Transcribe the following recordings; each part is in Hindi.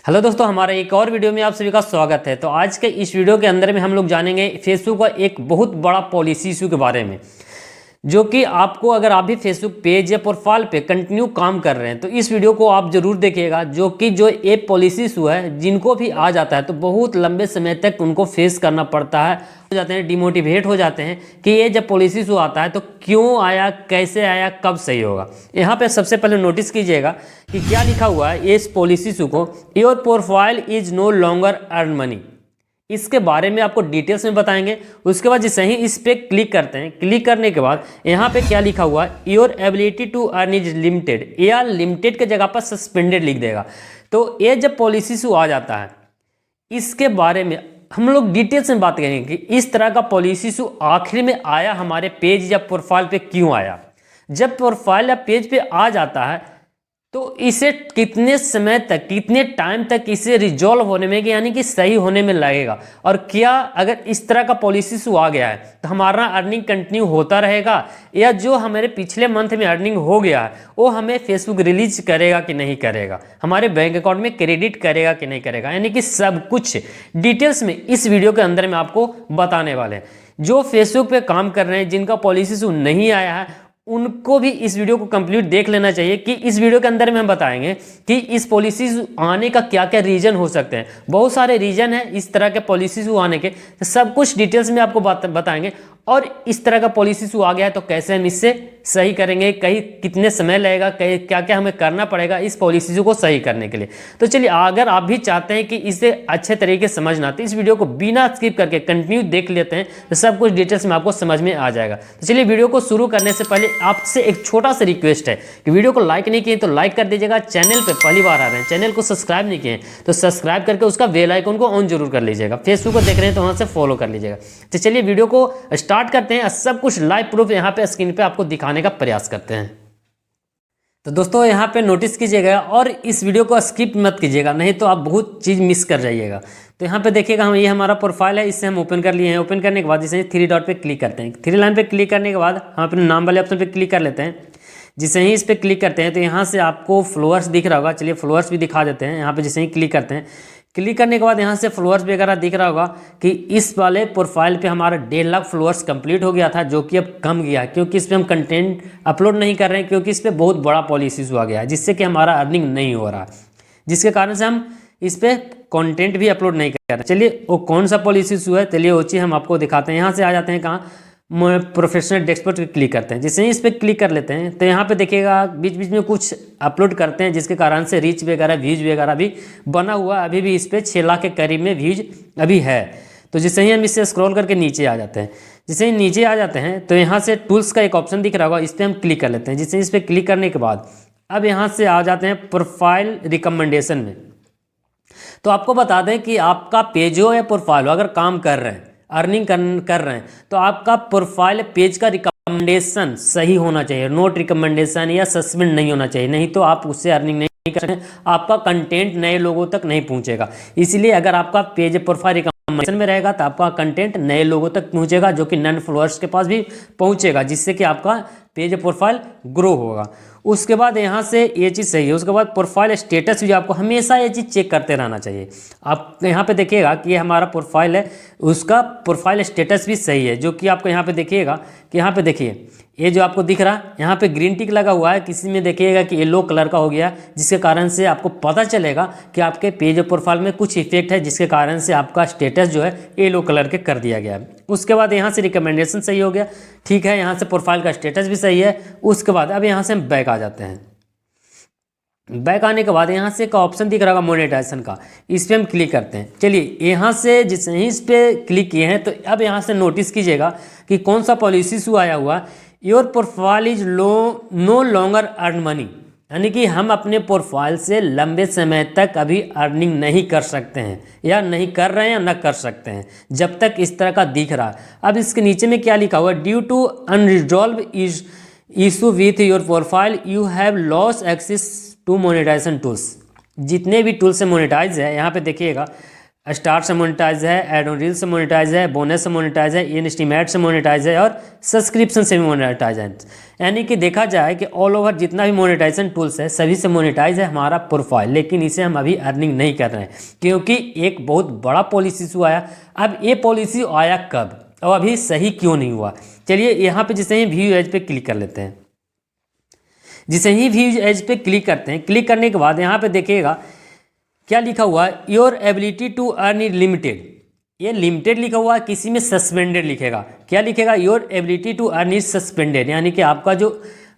हेलो दोस्तों, हमारे एक और वीडियो में आप सभी का स्वागत है। तो आज के इस वीडियो के अंदर में हम लोग जानेंगे फेसबुक का एक बहुत बड़ा पॉलिसी इशू के बारे में, जो कि आपको अगर आप भी फेसबुक पेज या प्रोफाइल पे कंटिन्यू काम कर रहे हैं तो इस वीडियो को आप जरूर देखिएगा। जो ये पॉलिसी इशू है, जिनको भी आ जाता है तो बहुत लंबे समय तक उनको फेस करना पड़ता है, हो जाते हैं डिमोटिवेट हो जाते हैं कि ये जब पॉलिसी इशू आता है तो क्यों आया, कैसे आया, कब सही होगा। यहाँ पे सबसे पहले नोटिस कीजिएगा कि क्या लिखा हुआ है इस पॉलिसी इशू को, your profile is no longer earn money. इसके बारे में आपको डिटेल्स में बताएंगे। उसके बाद जैसे ही इस पे क्लिक करते हैं, क्लिक करने के बाद यहाँ पे क्या लिखा हुआ है, your ability to earn is limited, या लिमिटेड के जगह पर सस्पेंडेड लिख देगा। तो ये जब पॉलिसी इशू आ जाता है, इसके बारे में हम लोग डिटेल्स में बात करेंगे कि इस तरह का पॉलिसी इशू आखिर में आया हमारे पेज या प्रोफाइल पे क्यों आया। जब प्रोफाइल या पेज पे आ जाता है तो इसे कितने समय तक, कितने टाइम तक इसे रिजॉल्व होने में, यानी कि सही होने में लगेगा, और क्या अगर इस तरह का पॉलिसी इशू आ गया है तो हमारा अर्निंग कंटिन्यू होता रहेगा, या जो हमारे पिछले मंथ में अर्निंग हो गया है वो हमें फेसबुक रिलीज करेगा कि नहीं करेगा, हमारे बैंक अकाउंट में क्रेडिट करेगा कि नहीं करेगा। यानी कि सब कुछ डिटेल्स में इस वीडियो के अंदर में आपको बताने वाले हैं। जो फेसबुक पे काम कर रहे हैं, जिनका पॉलिसी इशू नहीं आया है, उनको भी इस वीडियो को कंप्लीट देख लेना चाहिए कि इस वीडियो के अंदर में हम बताएंगे कि इस पॉलिसी आने का क्या क्या रीजन हो सकते हैं। बहुत सारे रीजन हैं इस तरह के पॉलिसी आने के, तो सब कुछ डिटेल्स में आपको बताएंगे। और इस तरह का पॉलिसी इशू आ गया है तो कैसे हम इससे सही करेंगे, कहीं कितने समय लगेगा, क्या क्या हमें करना पड़ेगा इस पॉलिसी इशू को सही करने के लिए। तो चलिए, अगर आप भी चाहते हैं कि इसे अच्छे तरीके से समझना तो इस वीडियो को बिना स्किप करके कंटिन्यू देख लेते हैं, तो सब कुछ डिटेल्स में आपको समझ में आ जाएगा। तो चलिए, वीडियो को शुरू करने से पहले आपसे एक छोटा सा रिक्वेस्ट है कि वीडियो को लाइक नहीं किए तो लाइक कर दीजिएगा। चैनल पर पहली बार आ रहे हैं, चैनल को सब्सक्राइब नहीं किए तो सब्सक्राइब करके उसका बेल आइकन को ऑन जरूर कर लीजिएगा। फेसबुक को देख रहे हैं तो वहां से फॉलो कर लीजिएगा। तो चलिए, वीडियो को स्टार्ट करते हैं। सब कुछ लाइव प्रूफ यहाँ पे स्क्रीन पे आपको दिखाने का प्रयास करते हैं। तो दोस्तों, यहाँ पे नोटिस कीजिएगा और इस वीडियो को स्किप मत कीजिएगा, नहीं तो आप बहुत चीज़ मिस कर जाइएगा। तो यहाँ पे देखिएगा, हम ये हमारा प्रोफाइल है, इसे हम ओपन कर लिए हैं। ओपन करने के बाद इसे थ्री डॉट पे क्लिक करते हैं। थ्री लाइन पे क्लिक करने के बाद हम अपने नाम वाले ऑप्शन पे क्लिक कर लेते हैं। जिसे ही इस पर क्लिक करते हैं तो यहाँ से आपको फॉलोअर्स दिख रहा होगा। चलिए, फॉलोअर्स भी दिखा देते हैं। यहाँ पे जैसे ही क्लिक करते हैं, क्लिक करने के बाद यहाँ से फॉलोअर्स वगैरह दिख रहा होगा कि इस वाले प्रोफाइल पे हमारा 1.5 लाख फॉलोअर्स कंप्लीट हो गया था, जो कि अब कम गया क्योंकि इस पर हम कंटेंट अपलोड नहीं कर रहे हैं, क्योंकि इस पर बहुत बड़ा पॉलिसी इशू आ गया है जिससे कि हमारा अर्निंग नहीं हो रहा है, जिसके कारण से हम इस पर कंटेंट भी अपलोड नहीं कर रहे। चलिए, वो कौन सा पॉलिसी इशू है, चलिए वो चीज़ हम आपको दिखाते हैं। यहाँ से आ जाते हैं कहाँ, प्रोफेशनल डेस्कबोर्ड पे क्लिक करते हैं। जैसे ही इस पर क्लिक कर लेते हैं तो यहाँ पे देखिएगा बीच बीच में कुछ अपलोड करते हैं, जिसके कारण से रीच वगैरह, व्यूज वगैरह भी बना हुआ। अभी भी इस पर 6 लाख के करीब में व्यूज अभी है। तो जैसे ही हम इससे स्क्रॉल करके नीचे आ जाते हैं, जैसे ही नीचे आ जाते हैं तो यहाँ से टूल्स का एक ऑप्शन दिख रहा होगा, इस पर हम क्लिक कर लेते हैं। जिससे इस पर क्लिक करने के बाद अब यहाँ से आ जाते हैं प्रोफाइल रिकमेंडेशन में। तो आपको बता दें कि आपका पेज हो या प्रोफाइल हो, अगर काम कर रहे हैं, अर्निंग कर रहे हैं, तो आपका प्रोफाइल पेज का रिकमेंडेशन सही होना चाहिए। नोट रिकमेंडेशन या सस्पेंड नहीं होना चाहिए, नहीं तो आप उससे अर्निंग नहीं कर सकते, आपका कंटेंट नए लोगों तक नहीं पहुंचेगा। इसलिए अगर आपका पेज प्रोफाइल रिकमेंडेशन में रहेगा तो आपका कंटेंट नए लोगों तक पहुंचेगा, जो कि नॉन फॉलोअर्स के पास भी पहुंचेगा, जिससे कि आपका पेज प्रोफाइल ग्रो होगा। उसके बाद यहाँ से ये चीज़ सही है। उसके बाद प्रोफाइल स्टेटस भी आपको हमेशा ये चीज़ चेक करते रहना चाहिए। आप यहाँ पे देखिएगा कि ये हमारा प्रोफाइल है, उसका प्रोफाइल स्टेटस भी सही है, जो कि आपको यहाँ पे देखिएगा कि यहाँ पे देखिए ये जो आपको दिख रहा है, यहाँ पे ग्रीन टिक लगा हुआ है, किसी में देखिएगा कि येलो कलर का हो गया, जिसके कारण से आपको पता चलेगा कि आपके पेज प्रोफाइल में कुछ इफेक्ट है, जिसके कारण से आपका स्टेटस जो है येलो कलर के कर दिया गया है। उसके बाद यहाँ से रिकमेंडेशन सही हो गया, ठीक है, यहाँ से प्रोफाइल का स्टेटस भी सही है। उसके बाद अब यहाँ से हम बैक आ जाते हैं। बैक आने के बाद यहाँ से एक ऑप्शन दिख रहा होगा मोनेटाइजेशन का, इस पर हम क्लिक करते हैं। चलिए, यहाँ से जिससे ही इस पर क्लिक किए हैं तो अब यहाँ से नोटिस कीजिएगा कि कौन सा पॉलिसी इशू आया हुआ, your profile is no longer earn money, यानी कि हम अपने प्रोफाइल से लंबे समय तक अभी अर्निंग नहीं कर सकते हैं, या नहीं कर रहे हैं, या न कर सकते हैं, जब तक इस तरह का दिख रहा है। अब इसके नीचे में क्या लिखा हुआ, due to unresolved issue with your profile you have lost access to monetisation tools. जितने भी टूल से मोनेटाइज है, यहाँ पे देखिएगा स्टार से मोनेटाइज है, एड ऑन रील से मोनेटाइज है, बोनस से मोनेटाइज है, इन एस्टीमेट से मोनेटाइज है और सब्सक्रिप्शन से भी मोनेटाइज है। यानी कि देखा जाए कि ऑल ओवर जितना भी मोनेटाइजेशन टूल्स है सभी से मोनेटाइज है हमारा प्रोफाइल, लेकिन इसे हम अभी अर्निंग नहीं कर रहे हैं क्योंकि एक बहुत बड़ा पॉलिसी इशू आया। अब ये पॉलिसी आया कब और अभी सही क्यों नहीं हुआ, चलिए यहाँ पे जैसे ही व्यू एज पे क्लिक कर लेते हैं। जिसे ही व्यू एज पे क्लिक करते हैं, क्लिक करने के बाद यहाँ पे देखिएगा क्या लिखा हुआ है, your ability to earn is limited. ये लिमिटेड लिखा हुआ है, किसी में सस्पेंडेड लिखेगा। क्या लिखेगा, your ability to earn is suspended, यानी कि आपका जो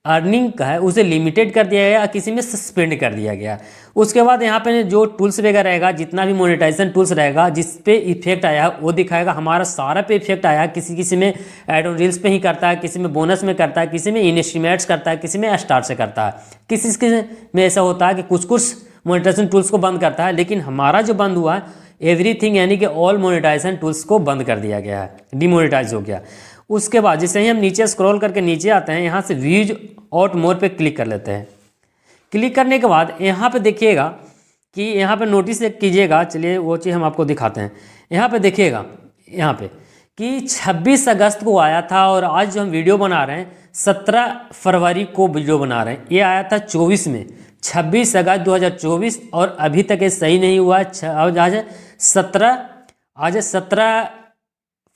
अर्निंग का है उसे लिमिटेड कर दिया गया, किसी में सस्पेंड कर दिया गया। उसके बाद यहाँ पे जो टूल्स वगैरह रहेगा, जितना भी मोनेटाइजेशन टूल्स रहेगा जिस पे इफेक्ट आया है वो दिखाएगा। हमारा सारा पे इफेक्ट आया है, किसी किसी में एड ऑन रील्स पे ही करता है, किसी में बोनस में करता है, किसी में इन एस्टीमेट्स करता है, किसी में स्टार से करता है, किसी में ऐसा होता है कि कुछ कुछ मोनेटाइजेशन टूल्स को बंद करता है। लेकिन हमारा जो बंद हुआ है एवरीथिंग, यानी कि ऑल मोनेटाइजेशन टूल्स को बंद कर दिया गया है, डिमोनेटाइज हो गया। उसके बाद जैसे ही हम नीचे स्क्रॉल करके नीचे आते हैं, यहाँ से व्यूज आउट मोर पे क्लिक कर लेते हैं। क्लिक करने के बाद यहाँ पे देखिएगा कि यहाँ पे नोटिस कीजिएगा, चलिए वो चीज़ हम आपको दिखाते हैं। यहाँ पे देखिएगा यहाँ पे कि 26 अगस्त को आया था और आज जो हम वीडियो बना रहे हैं 17 फरवरी को वीडियो बना रहे हैं। ये आया था 24 में, 26 अगस्त 2024 और अभी तक ये सही नहीं हुआ। आज 17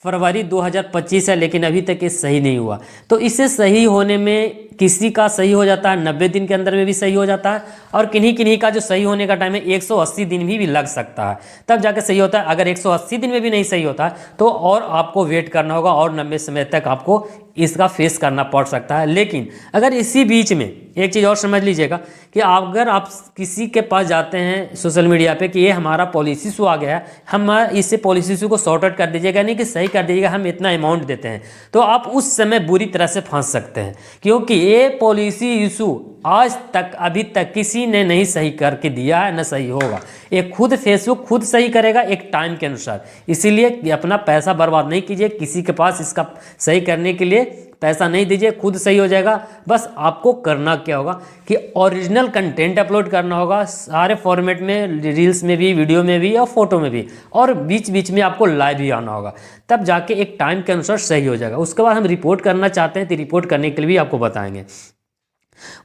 फरवरी 2025 है, लेकिन अभी तक ये सही नहीं हुआ। तो इसे सही होने में किसी का सही हो जाता है 90 दिन के अंदर में भी सही हो जाता है, और किन्हीं का जो सही होने का टाइम है 180 दिन भी लग सकता है, तब जाके सही होता है। अगर 180 दिन में भी नहीं सही होता है तो और आपको वेट करना होगा और लंबे समय तक आपको इसका फेस करना पड़ सकता है। लेकिन अगर इसी बीच में एक चीज़ और समझ लीजिएगा कि अगर आप किसी के पास जाते हैं सोशल मीडिया पे कि ये हमारा पॉलिसी इशू आ गया है, हम इससे पॉलिसी इशू को सॉर्ट आउट कर दीजिएगा, यानी कि सही कर दीजिएगा, हम इतना अमाउंट देते हैं, तो आप उस समय बुरी तरह से फंस सकते हैं। क्योंकि ये पॉलिसी इशू आज तक अभी तक किसी ने नहीं सही करके दिया है, न सही होगा। ये खुद फेसबुक खुद सही करेगा एक टाइम के अनुसार। इसीलिए अपना पैसा बर्बाद नहीं कीजिए, किसी के पास इसका सही करने के लिए पैसा नहीं दीजिए, खुद सही हो जाएगा। बस आपको करना क्या होगा कि ओरिजिनल कंटेंट अपलोड करना होगा सारे फॉर्मेट में, रील्स में भी, वीडियो में भी और फोटो में भी, और बीच बीच में आपको लाइव भी आना होगा, तब जाके एक टाइम के अनुसार सही हो जाएगा। उसके बाद हम रिपोर्ट करना चाहते हैं तो रिपोर्ट करने के लिए भी आपको बताएंगे।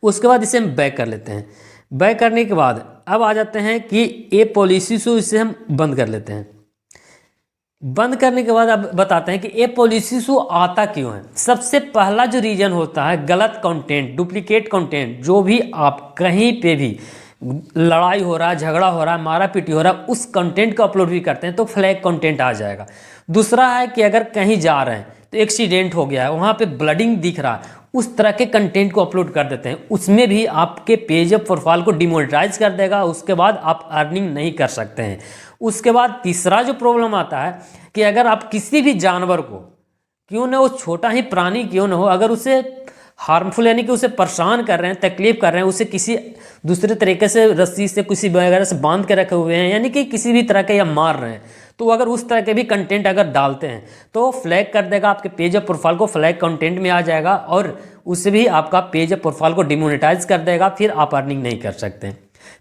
उसके बाद इसे हम बैक कर लेते हैं। बैक करने के बाद अब आ जाते हैं कि ये पॉलिसी से इसे हम बंद कर लेते हैं। बंद करने के बाद अब बताते हैं कि ये पॉलिसी इशू आता क्यों है। सबसे पहला जो रीजन होता है गलत कंटेंट, डुप्लीकेट कंटेंट। जो भी आप कहीं पे भी लड़ाई हो रहा है, झगड़ा हो रहा है, मारा पीटी हो रहा है, उस कंटेंट को अपलोड भी करते हैं तो फ्लैग कंटेंट आ जाएगा। दूसरा है कि अगर कहीं जा रहे हैं तो एक्सीडेंट हो गया है, वहाँ पे ब्लडिंग दिख रहा है, उस तरह के कंटेंट को अपलोड कर देते हैं, उसमें भी आपके पेज ऑफ प्रोफाइल को डिमोनेटाइज कर देगा। उसके बाद आप अर्निंग नहीं कर सकते हैं। उसके बाद तीसरा जो प्रॉब्लम आता है कि अगर आप किसी भी जानवर को, क्यों ना वो छोटा ही प्राणी क्यों ना हो, अगर उसे हार्मफुल यानी कि उसे परेशान कर रहे हैं, तकलीफ कर रहे हैं, उसे किसी दूसरे तरीके से रस्सी से किसी वगैरह से बांध के रखे हुए हैं, यानी कि किसी भी तरह के या मार रहे हैं, तो अगर उस तरह के भी कंटेंट अगर डालते हैं तो फ्लैग कर देगा, आपके पेज ऑफ प्रोफाइल को फ्लैग कंटेंट में आ जाएगा और उससे भी आपका पेज ऑफ प्रोफाइल को डिमोनेटाइज कर देगा, फिर आप अर्निंग नहीं कर सकते।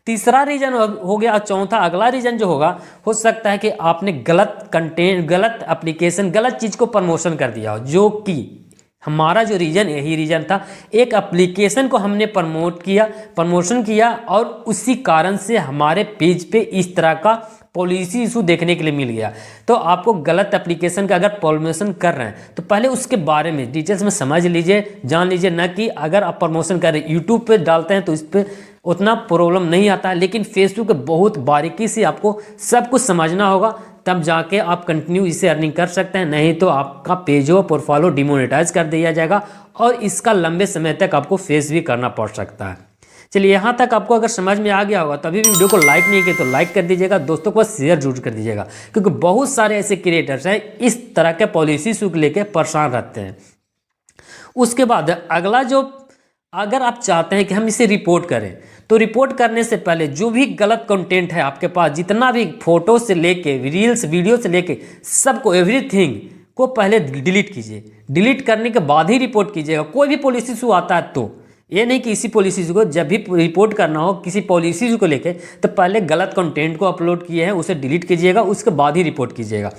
तीसरा रीजन हो गया। चौथा अगला रीजन जो होगा, हो सकता है कि आपने गलत कंटेंट, गलत एप्लीकेशन, गलत चीज़ को प्रमोशन कर दिया हो, जो कि हमारा जो रीजन यही रीजन था। एक एप्लीकेशन को हमने प्रमोशन किया और उसी कारण से हमारे पेज पे इस तरह का पॉलिसी इशू देखने के लिए मिल गया। तो आपको गलत एप्लीकेशन का अगर प्रमोशन कर रहे हैं तो पहले उसके बारे में डिटेल्स में समझ लीजिए, जान लीजिए, न कि अगर आप प्रमोशन कर रहे हैं यूट्यूब पे डालते हैं तो इस पर उतना प्रॉब्लम नहीं आता है, लेकिन फेसबुक पे बहुत बारीकी से आपको सब कुछ समझना होगा, तब जाके आप कंटिन्यू इसे अर्निंग कर सकते हैं। नहीं तो आपका पेज और प्रोफाइल डिमोनेटाइज कर दिया जाएगा और इसका लंबे समय तक आपको फेस भी करना पड़ सकता है। चलिए, यहाँ तक आपको अगर समझ में आ गया होगा तो अभी भी वीडियो को लाइक नहीं किया तो लाइक कर दीजिएगा, दोस्तों को शेयर जरूर कर दीजिएगा, क्योंकि बहुत सारे ऐसे क्रिएटर्स हैं इस तरह के पॉलिसी इशू को लेकर परेशान रहते हैं। उसके बाद अगला जो, अगर आप चाहते हैं कि हम इसे रिपोर्ट करें तो रिपोर्ट करने से पहले जो भी गलत कंटेंट है आपके पास, जितना भी फोटो से लेके रील्स, वीडियो से लेके सबको, एवरीथिंग को पहले डिलीट कीजिए। डिलीट करने के बाद ही रिपोर्ट कीजिएगा। कोई भी पॉलिसी इशू आता है तो ये नहीं कि इसी पॉलिसी को जब भी रिपोर्ट करना हो किसी पॉलिसी को लेके तो पहले गलत कंटेंट को अपलोड किए हैं उसे डिलीट कीजिएगा, उसके बाद ही रिपोर्ट कीजिएगा।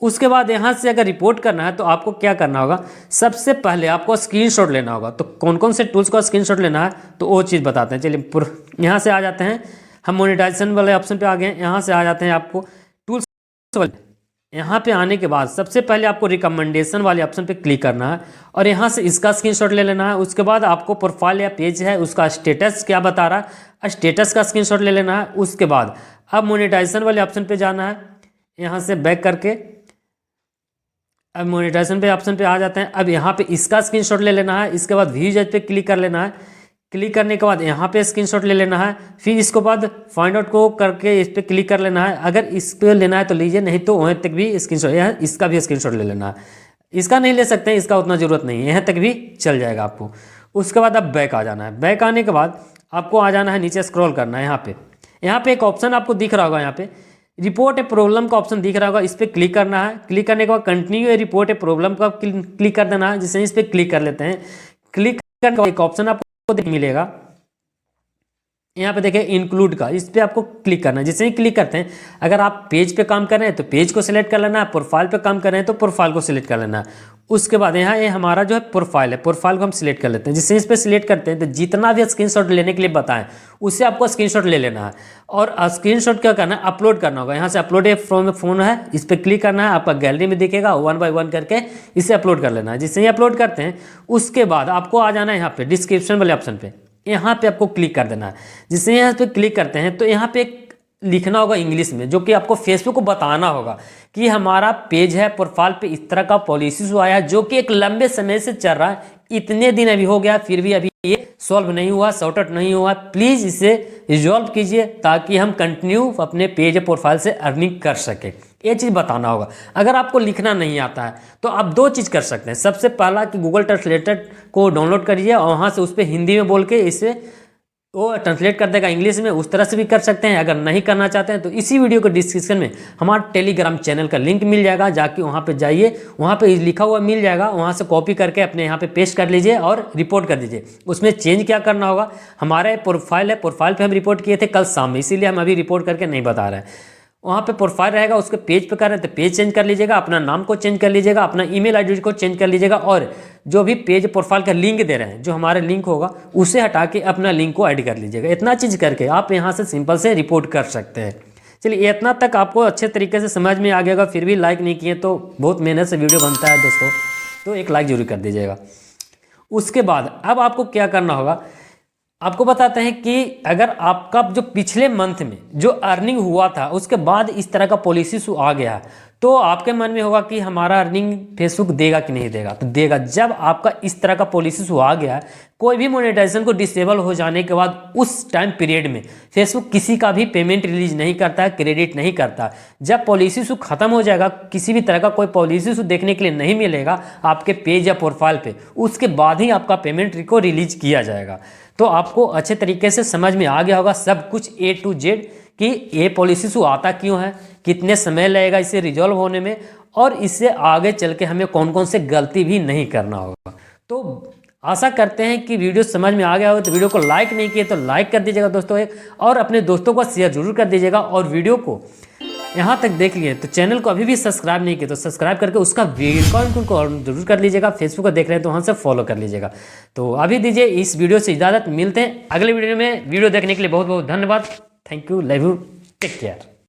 उसके बाद यहाँ से अगर रिपोर्ट करना है तो आपको क्या करना होगा, सबसे पहले आपको स्क्रीनशॉट लेना होगा। तो कौन कौन से टूल्स का स्क्रीनशॉट लेना है तो वो चीज़ बताते हैं। चलिए यहाँ से आ जाते हैं, हम मोनेटाइजेशन वाले ऑप्शन पे आ गए। यहाँ से आ जाते हैं आपको टूल्स वाले। यहाँ पे आने के बाद सबसे पहले आपको रिकमेंडेशन वाले ऑप्शन पे क्लिक करना है और यहाँ से इसका स्क्रीनशॉट ले लेना है। उसके बाद आपको प्रोफाइल या पेज है उसका स्टेटस क्या बता रहा है, स्टेटस का स्क्रीनशॉट ले लेना है। उसके बाद अब मोनेटाइजेशन वाले ऑप्शन पे जाना है, यहाँ से बैक करके अब मोनेटाइजेशन पे ऑप्शन पे आ जाते हैं। अब यहाँ पे इसका स्क्रीनशॉट ले लेना है। इसके बाद व्यूज पे क्लिक कर लेना है। क्लिक करने के बाद यहाँ पे स्क्रीनशॉट ले लेना है। फिर इसके बाद फाइंड आउट को करके इस पर क्लिक कर लेना है। अगर इस पर लेना है तो लीजिए, नहीं तो वहाँ तक भी स्क्रीनशॉट, यहाँ इसका भी स्क्रीनशॉट ले लेना है। इसका नहीं ले सकते हैं, इसका उतना ज़रूरत नहीं है, यहाँ तक भी चल जाएगा आपको। उसके बाद अब बैक आ जाना है। बैक आने के बाद आपको आ जाना है, नीचे स्क्रॉल करना है। यहाँ पे एक ऑप्शन आपको दिख रहा होगा, यहाँ पे रिपोर्ट ए प्रॉब्लम का ऑप्शन दिख रहा होगा, इस पर क्लिक करना है। क्लिक करने के बाद continue A report a problem का क्लिक कर देना है। जिससे इस पर क्लिक कर लेते हैं। क्लिक करने के बाद एक ऑप्शन आपको मिलेगा, यहाँ पे देखिए इंक्लूड का, इस पे आपको क्लिक करना है। जिससे ही क्लिक करते हैं, अगर आप पेज पे काम कर रहे हैं तो पेज को सिलेक्ट कर लेना है, प्रोफाइल पे काम कर रहे हैं तो प्रोफाइल को सिलेक्ट कर लेना है। उसके बाद यहाँ ये हमारा जो है प्रोफाइल है, प्रोफाइल को हम सिलेक्ट कर लेते हैं। जिससे इस पर सिलेक्ट करते हैं तो जितना भी स्क्रीनशॉट लेने के लिए बताएं उससे आपको स्क्रीनशॉट ले लेना है और स्क्रीनशॉट क्या करना है, अपलोड करना होगा। यहाँ से अपलोड ए फ्रॉम फोन है, इस पर क्लिक करना है, आपका गैलरी में दिखेगा, 1 बाय 1 करके इसे अपलोड कर लेना है। जिससे ही अपलोड करते हैं उसके बाद आपको आ जाना है यहाँ पे डिस्क्रिप्शन वाले ऑप्शन पे, यहाँ पे आपको क्लिक कर देना है। जिससे यहाँ पे क्लिक करते हैं तो यहाँ पे लिखना होगा इंग्लिश में, जो कि आपको फेसबुक को बताना होगा कि हमारा पेज है, प्रोफाइल पे इस तरह का पॉलिसी आया है जो कि एक लंबे समय से चल रहा है, इतने दिन अभी हो गया फिर भी अभी ये सॉल्व नहीं हुआ, सॉर्ट आउट नहीं हुआ। प्लीज़ इसे रिजॉल्व कीजिए ताकि हम कंटिन्यू अपने पेज प्रोफाइल से अर्निंग कर सके। ये चीज़ बताना होगा। अगर आपको लिखना नहीं आता है तो आप 2 चीज़ कर सकते हैं। सबसे पहला कि गूगल ट्रांसलेटर को डाउनलोड करिए और वहाँ से उस पर हिंदी में बोल के इसे वो ट्रांसलेट कर देगा इंग्लिश में, उस तरह से भी कर सकते हैं। अगर नहीं करना चाहते हैं तो इसी वीडियो के डिस्क्रिप्शन में हमारा टेलीग्राम चैनल का लिंक मिल जाएगा, जाके वहाँ पे जाइए, वहाँ पे लिखा हुआ मिल जाएगा, वहाँ से कॉपी करके अपने यहाँ पे पेस्ट कर लीजिए और रिपोर्ट कर दीजिए। उसमें चेंज क्या करना होगा, हमारे प्रोफाइल है, प्रोफाइल पे हम रिपोर्ट किए थे कल शाम में, इसीलिए हम अभी रिपोर्ट करके नहीं बता रहे हैं। वहाँ पे प्रोफाइल रहेगा, उसके पेज पे कर रहे हैं तो पेज चेंज कर लीजिएगा, अपना नाम को चेंज कर लीजिएगा, अपना ईमेल आईडी को चेंज कर लीजिएगा और जो भी पेज प्रोफाइल का लिंक दे रहे हैं, जो हमारा लिंक होगा उसे हटा के अपना लिंक को ऐड कर लीजिएगा। इतना चीज़ करके आप यहाँ से सिंपल से रिपोर्ट कर सकते हैं। चलिए इतना तक आपको अच्छे तरीके से समझ में आ गया। फिर भी लाइक नहीं किए तो बहुत मेहनत से वीडियो बनता है दोस्तों, तो एक लाइक जरूर कर दीजिएगा। उसके बाद अब आपको क्या करना होगा, आपको बताते हैं कि अगर आपका जो पिछले मंथ में जो अर्निंग हुआ था उसके बाद इस तरह का पॉलिसी इशू आ गया तो आपके मन में होगा कि हमारा अर्निंग फेसबुक देगा कि नहीं देगा। तो देगा। जब आपका इस तरह का पॉलिसी इशू आ गया, कोई भी मोनेटाइजेशन को डिसेबल हो जाने के बाद उस टाइम पीरियड में फेसबुक किसी का भी पेमेंट रिलीज नहीं करता है, क्रेडिट नहीं करता। जब पॉलिसी इशू खत्म हो जाएगा, किसी भी तरह का कोई पॉलिसी इशू देखने के लिए नहीं मिलेगा आपके पेज या प्रोफाइल पे, उसके बाद ही आपका पेमेंट को रिलीज किया जाएगा। तो आपको अच्छे तरीके से समझ में आ गया होगा सब कुछ A to Z कि ये पॉलिसी इशू आता क्यों है, कितने समय लगेगा इसे रिजॉल्व होने में और इससे आगे चल के हमें कौन कौन से गलती भी नहीं करना होगा। तो आशा करते हैं कि वीडियो समझ में आ गया होगा। तो वीडियो को लाइक नहीं किए तो लाइक कर दीजिएगा दोस्तों एक, और अपने दोस्तों को शेयर जरूर कर दीजिएगा। और वीडियो को यहाँ तक देख लिए तो चैनल को अभी भी सब्सक्राइब नहीं किया तो सब्सक्राइब करके उसका वीडियो को जरूर कर लीजिएगा। फेसबुक को देख रहे हैं तो वहाँ से फॉलो कर लीजिएगा। तो अभी दीजिए इस वीडियो से इजाज़त, मिलते हैं अगले वीडियो में। वीडियो देखने के लिए बहुत बहुत धन्यवाद। Thank you, love you, take care.